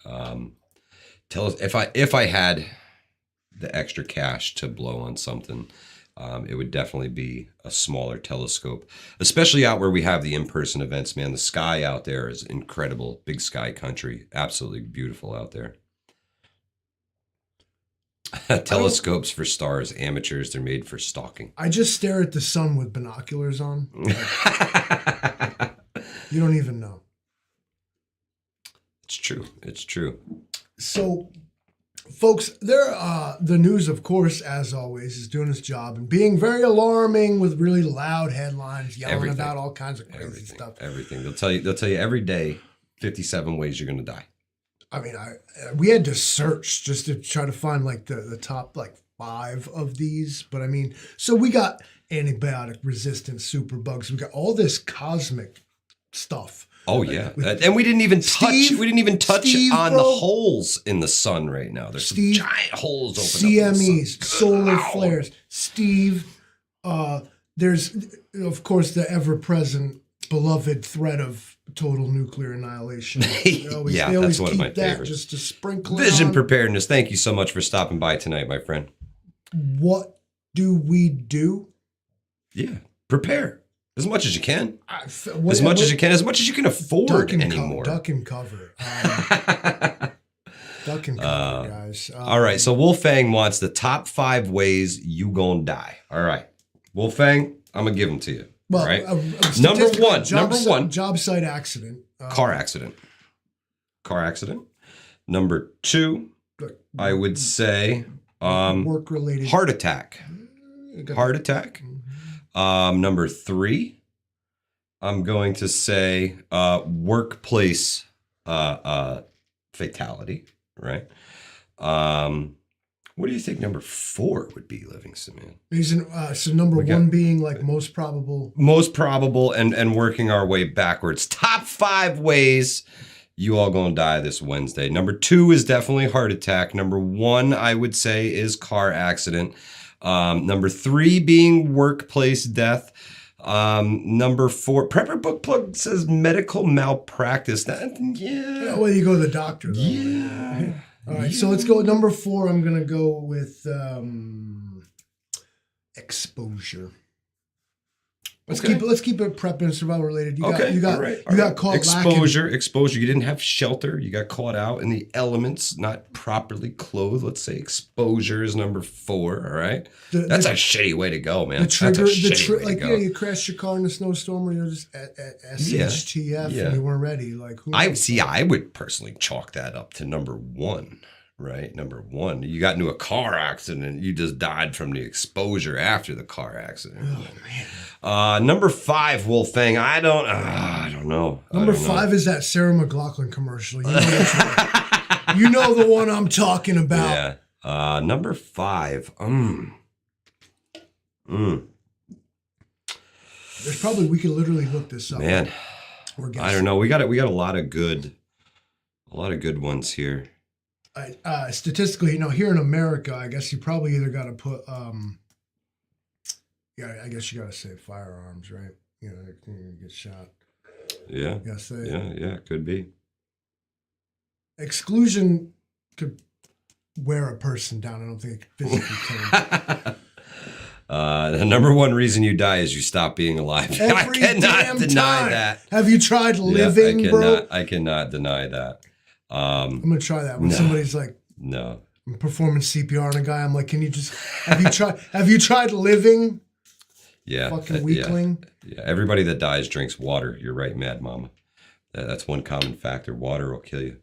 If I had the extra cash to blow on something, it would definitely be a smaller telescope, especially out where we have the in-person events, man. The sky out there is incredible. Big sky country. Absolutely beautiful out there. Telescopes for stars. Amateurs, they're made for stalking. I just stare at the sun with binoculars on. You don't even know. It's true. It's true. So, folks, the news, of course, as always, is doing its job and being very alarming with really loud headlines, yelling about all kinds of crazy stuff. Everything. They'll tell you every day 57 ways you're going to die. I mean, we had to search just to try to find like the top like 5 of these. But I mean, so we got antibiotic resistant superbugs. We got all this cosmic stuff. Oh yeah, and we didn't even touch. We didn't even touch on the holes in the sun right now. There's some giant holes open up. CMEs, solar flares. Steve, there's of course the ever-present beloved threat of total nuclear annihilation. They always that's one of my favorites. Just to sprinkle Vision on. Preparedness. Thank you so much for stopping by tonight, my friend. What do we do? Yeah, prepare as much as you can. As much as you can afford anymore. Duck and cover. Duck and cover, guys. All right, so Wolfang wants the top 5 ways you gonna die. All right, Wolfang, I'm gonna give them to you. Well, right? Number one, job site accident. Car accident. Number 2, I would say work-related. heart attack. Number 3, I'm going to say workplace fatality, right? What do you think number 4 would be, Livingston, man? So number 1 being like most probable. Most probable and working our way backwards. Top 5 ways you all gonna die this Wednesday. Number 2 is definitely heart attack. Number 1, I would say, is car accident. Number 3 being workplace death. Number 4, Prepper Book Plug says medical malpractice. Yeah. Well, you go to the doctor, though. Yeah. All right, so let's go with number 4. I'm gonna go with exposure. Let's keep it prep and survival related. You got caught exposure. You didn't have shelter. You got caught out in the elements, not properly clothed. Let's say exposure is number 4. All right, that's a shitty way to go, man. You crashed your car in a snowstorm, or you're just at SHTF and you weren't ready. Like I would personally chalk that up to number 1. Right, number 1, you got into a car accident. You just died from the exposure after the car accident. Oh man. Number 5, Wolfang. I don't know. Number 5 is that Sarah McLachlan commercial. You know the one I'm talking about. Yeah. Number 5. There's probably, we could literally look this up. Man, I don't know. We got a lot of good ones here. Statistically, here in America, I guess you probably either got to put, I guess you got to say firearms, right? You get shot. Yeah. Yeah, could be. Exclusion could wear a person down. I don't think it physically can. The number 1 reason you die is you stop being alive. I cannot deny that. Have you tried living, bro? I cannot deny that. I'm gonna try that when somebody's like, "No, I'm performing CPR on a guy." I'm like, "Can you just have you tried living?" Yeah, fucking weakling. Yeah, everybody that dies drinks water. You're right, Mad Mama. That's one common factor. Water will kill you.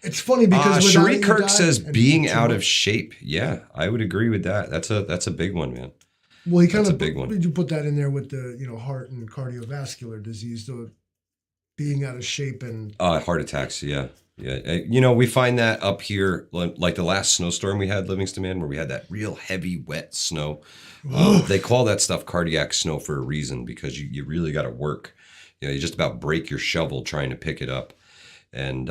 It's funny because Cherie Kirk says being out of shape. Yeah, I would agree with that. That's a big one, man. Well, that's a big one. Did you put that in there with the heart and cardiovascular disease? Though being out of shape and heart attacks. Yeah. Yeah, we find that up here, like the last snowstorm we had, Livingston, man, where we had that real heavy, wet snow. They call that stuff cardiac snow for a reason, because you really got to work. You just about break your shovel trying to pick it up. And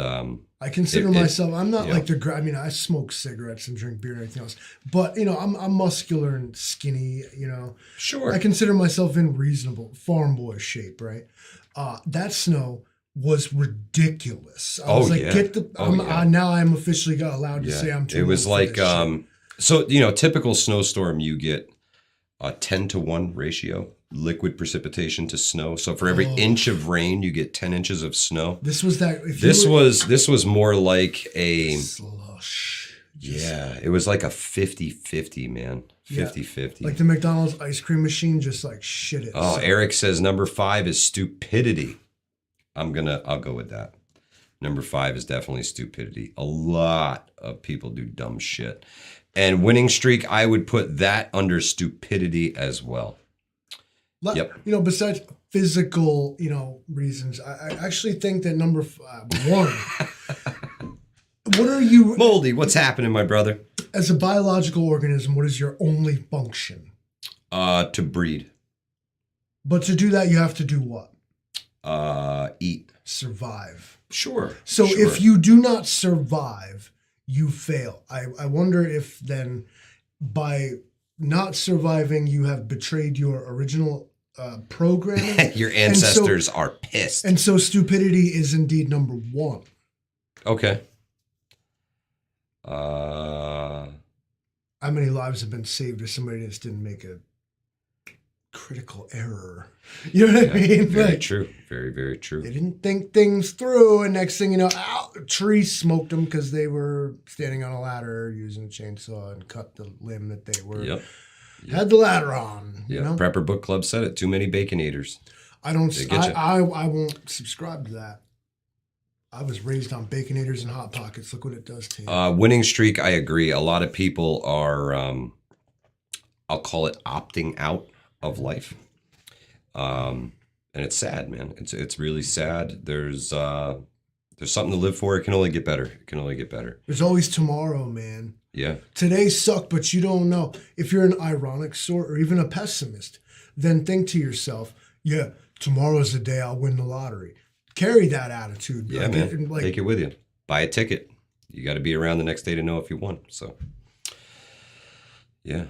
I consider myself, I'm not like I mean, I smoke cigarettes and drink beer and everything else, but I'm muscular and skinny, Sure. I consider myself in reasonable farm boy shape, right? That snow was ridiculous. I was like, now I'm officially allowed to say I'm too old. It was like, so, typical snowstorm, you get a 10-to-1 ratio, liquid precipitation to snow. So for every inch of rain, you get 10 inches of snow. This was that. This was more like a slush. Yeah, it was like a 50-50, man. 50-50. Like the McDonald's ice cream machine, just like shit it. Oh, Eric says number 5 is stupidity. I'll go with that. Number 5 is definitely stupidity. A lot of people do dumb shit. And winning streak, I would put that under stupidity as well. Yep. Besides physical, reasons, I actually think that number 1. What are you... Moldy, what's happening, my brother? As a biological organism, what is your only function? To breed. But to do that, you have to do what? Eat. Survive. Sure. So if you do not survive, you fail. I wonder if then by not surviving, you have betrayed your original programming. Your ancestors are pissed. And so stupidity is indeed number 1. Okay. How many lives have been saved if somebody just didn't make a critical error? You know what I mean? Very true. Very, very true. They didn't think things through, and next thing you know, a tree smoked them because they were standing on a ladder using a chainsaw and cut the limb that they were had the ladder on. Yeah. Prepper Book Club said it. Too many baconators. I won't subscribe to that. I was raised on Baconators and Hot Pockets. Look what it does to you. Winning streak, I agree. A lot of people are, I'll call it opting out of life. And it's sad, man. It's really sad. There's something to live for. It can only get better. It can only get better. There's always tomorrow, man. Yeah. Today sucked, but you don't know. If you're an ironic sort or even a pessimist, then think to yourself, yeah, tomorrow's the day I'll win the lottery. Carry that attitude. Yeah, man. Take it with you. Buy a ticket. You got to be around the next day to know if you won. So, yeah.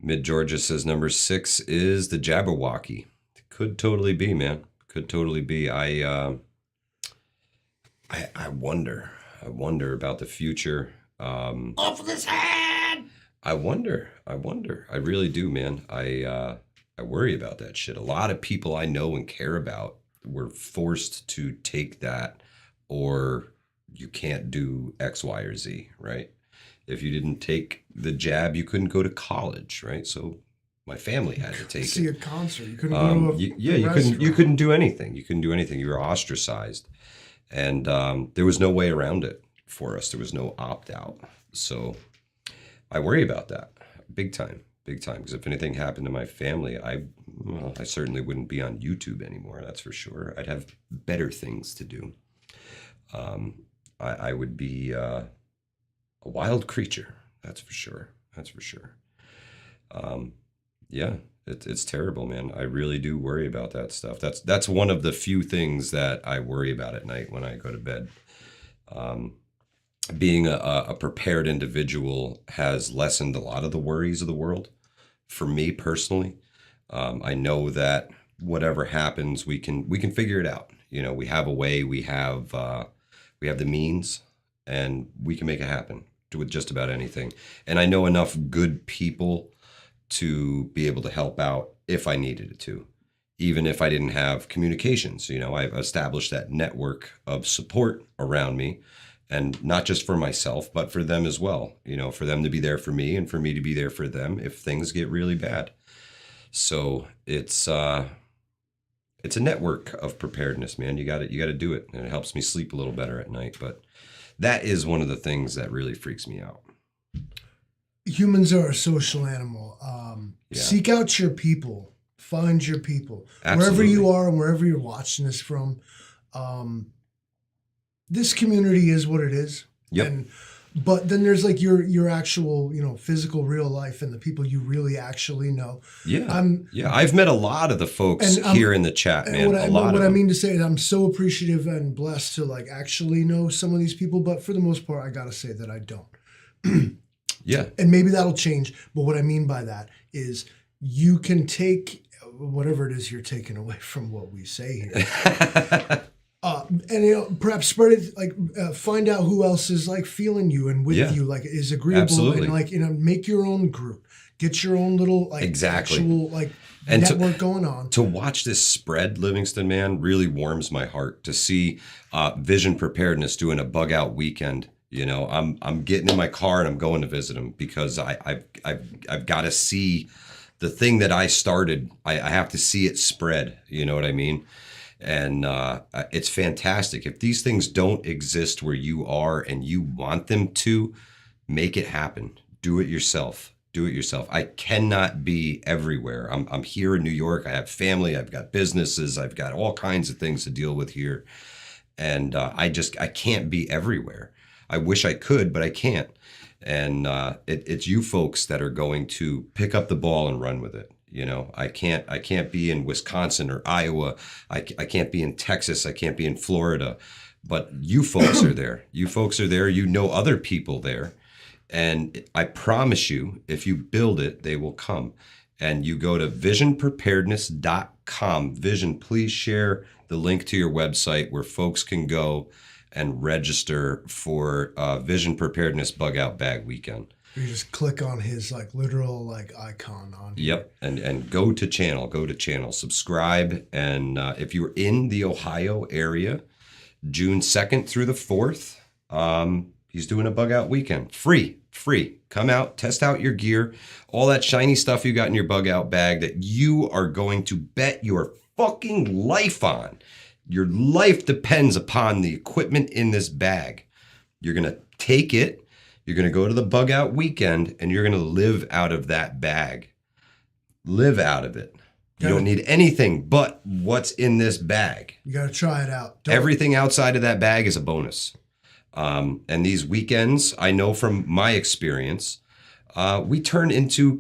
Mid Georgia says number 6 is the Jabberwocky. Could totally be, man. Could totally be. I wonder. I wonder about the future. Off of this head. I wonder. I really do, man. I worry about that shit. A lot of people I know and care about were forced to take that, or you can't do X, Y, or Z, right? If you didn't take the jab, you couldn't go to college, right? So my family had to take see a concert. You couldn't go to you couldn't do anything. You couldn't do anything. You were ostracized, and there was no way around it for us. There was no opt out. So I worry about that big time. Because if anything happened to my family, I certainly wouldn't be on YouTube anymore. That's for sure. I'd have better things to do. I would be a wild creature. That's for sure. Yeah, it's terrible, man. I really do worry about that stuff. That's one of the few things that I worry about at night when I go to bed. Being a prepared individual has lessened a lot of the worries of the world. For me personally, I know that whatever happens, we can figure it out. We have a way. We have the means, and we can make it happen with just about anything. And I know enough good people to be able to help out if I needed it to, even if I didn't have communications. I've established that network of support around me. And not just for myself, but for them as well. For them to be there for me and for me to be there for them if things get really bad. So it's a network of preparedness, man. You got to do it, and it helps me sleep a little better at night. But that is one of the things that really freaks me out. Humans are a social animal. Seek out your people. Find your people. Absolutely. Wherever you are and wherever you're watching this from. this community is what it is. Yep. But then there's like your actual, physical real life and the people you really actually know. Yeah. I've met a lot of the folks here in the chat, man. What I mean to say is I'm so appreciative and blessed to like actually know some of these people, but for the most part, I got to say that I don't. Yeah. And maybe that'll change. But what I mean by that is you can take whatever it is you're taking away from what we say here. And perhaps spread it, like find out who else is like feeling you and with you, like is agreeable. Absolutely. And like, make your own group, get your own little like actual like and network going on. To watch this spread, Livingston, man, really warms my heart to see Vision Preparedness doing a bug out weekend. I'm getting in my car and I'm going to visit them because I've got to see the thing that I started. I have to see it spread. You know what I mean? And it's fantastic. If these things don't exist where you are and you want them to, make it happen. Do it yourself. Do it yourself. I cannot be everywhere. I'm here in New York. I have family. I've got businesses. I've got all kinds of things to deal with here. And I can't be everywhere. I wish I could, but I can't. And it's you folks that are going to pick up the ball and run with it. I can't be in Wisconsin or Iowa. I can't be in Texas. I can't be in Florida. But you folks are there. You folks are there. You know other people there. And I promise you, if you build it, they will come. And you go to visionpreparedness.com. Vision, please share the link to your website where folks can go and register for Vision Preparedness Bug Out Bag Weekend. You just click on his like literal like icon on here. Yep, and go to channel, subscribe, and if you're in the Ohio area, June 2nd through the 4th, he's doing a bug out weekend. Free. Come out, test out your gear, all that shiny stuff you got in your bug out bag that you are going to bet your fucking life on. Your life depends upon the equipment in this bag. You're going to take it. You're going to go to the bug out weekend and you're going to live out of that bag. Live out of it. You don't need anything but what's in this bag. You got to try it out. Everything outside of that bag is a bonus. And these weekends, I know from my experience, we turn into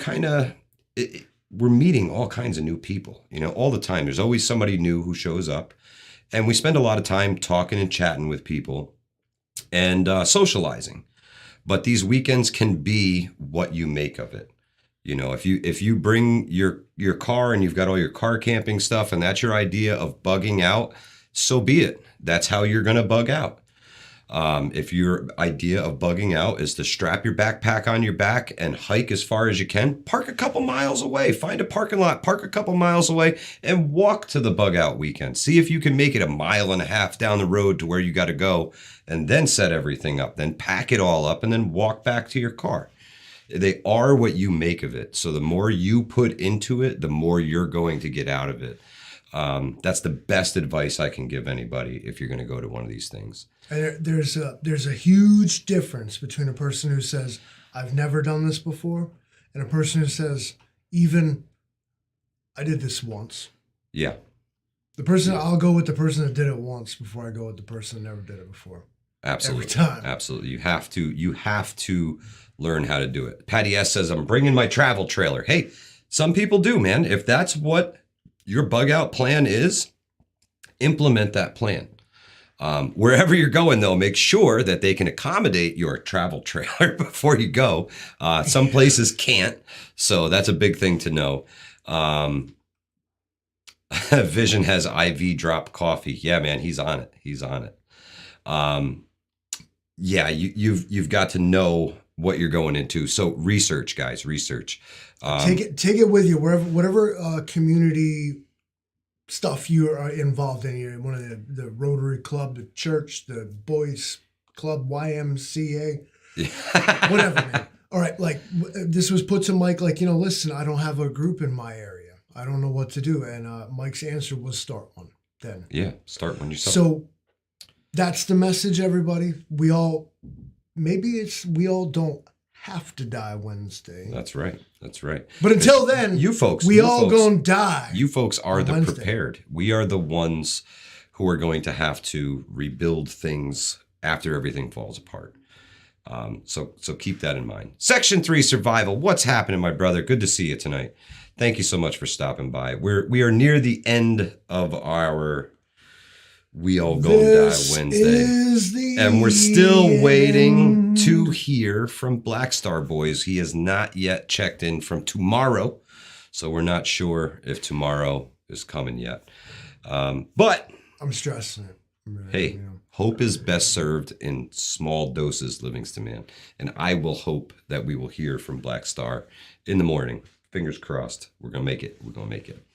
we're meeting all kinds of new people, all the time. There's always somebody new who shows up. And we spend a lot of time talking and chatting with people and socializing. But these weekends can be what you make of it. If you bring your car and you've got all your car camping stuff and that's your idea of bugging out, so be it. That's how you're going to bug out. If your idea of bugging out is to strap your backpack on your back and hike as far as you can, park a couple miles away, find a parking lot, park a couple miles away and walk to the bug out weekend. See if you can make it 1.5 miles down the road to where you got to go and then set everything up, then pack it all up and then walk back to your car. They are what you make of it. So the more you put into it, the more you're going to get out of it. That's the best advice I can give anybody if you're going to go to one of these things. And there's a huge difference between a person who says, I've never done this before, and a person who says, even I did this once. Yeah. I'll go with the person that did it once before I go with the person that never did it before. Absolutely. Every time. Absolutely. You have to learn how to do it. Patty S says, I'm bringing my travel trailer. Hey, some people do, man. If that's what your bug out plan is, implement that plan. Wherever you're going, though, make sure that they can accommodate your travel trailer before you go. Some places can't, so that's a big thing to know. Vision has IV drop coffee. Yeah, man, he's on it. Yeah, you've got to know what you're going into. So research, guys, research. Take it with you whatever community stuff you are involved in. You're one of the Rotary Club, the church, the boys club, YMCA, whatever, man. All right, like this was put to Mike, like, listen, I don't have a group in my area. I don't know what to do. And Mike's answer was start one then. Yeah, start one yourself. So that's the message, everybody. We all don't have to die Wednesday. That's right. But until then, you folks gonna die. You folks are the Wednesday. prepared. We are the ones who are going to have to rebuild things after everything falls apart. So keep that in mind. Section 3, survival. What's happening, my brother? Good to see you tonight. Thank you so much for stopping by. We are near the end of our We All Gonna Die Wednesday. And we're still waiting to hear from Black Star Boys. He has not yet checked in from tomorrow. So we're not sure if tomorrow is coming yet. But I'm stressing it. Hey, hope is best served in small doses, Livingston Man. And I will hope that we will hear from Black Star in the morning. Fingers crossed. We're going to make it. We're going to make it.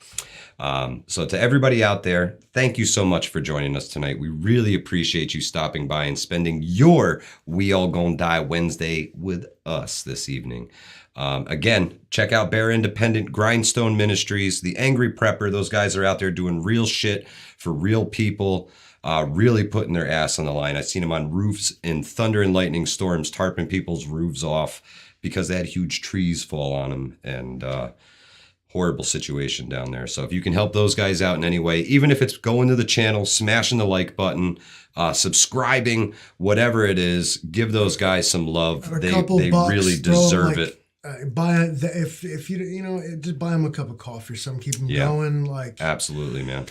So to everybody out there, thank you so much for joining us tonight. We really appreciate you stopping by and spending your We All Gonna Die Wednesday with us this evening. Again, check out Bear Independent, Grindstone Ministries, The Angry Prepper. Those guys are out there doing real shit for real people. Really putting their ass on the line. I've seen them on roofs in thunder and lightning storms, tarping people's roofs off because they had huge trees fall on them, and horrible situation down there. So if you can help those guys out in any way, even if it's going to the channel, smashing the like button, subscribing, whatever it is, give those guys some love. They really deserve it. Buy if you just buy them a cup of coffee or something, keep them going. Like, absolutely, man.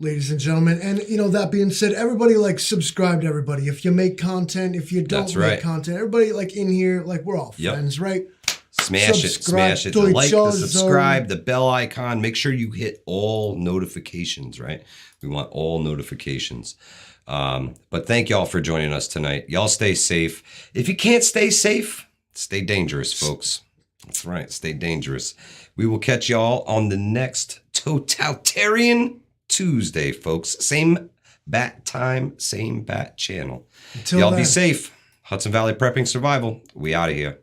Ladies and gentlemen, and that being said, everybody subscribe to everybody. If you make content, if you don't make content, everybody in here, we're all friends, right? Smash it. The like, the subscribe, the bell icon. Make sure you hit all notifications, right? We want all notifications. But thank y'all for joining us tonight. Y'all stay safe. If you can't stay safe, stay dangerous, folks. That's right. Stay dangerous. We will catch y'all on the next Totalitarian Tuesday, folks. Same bat time, same bat channel. Y'all be safe. Hudson Valley Prepping Survival. We out of here.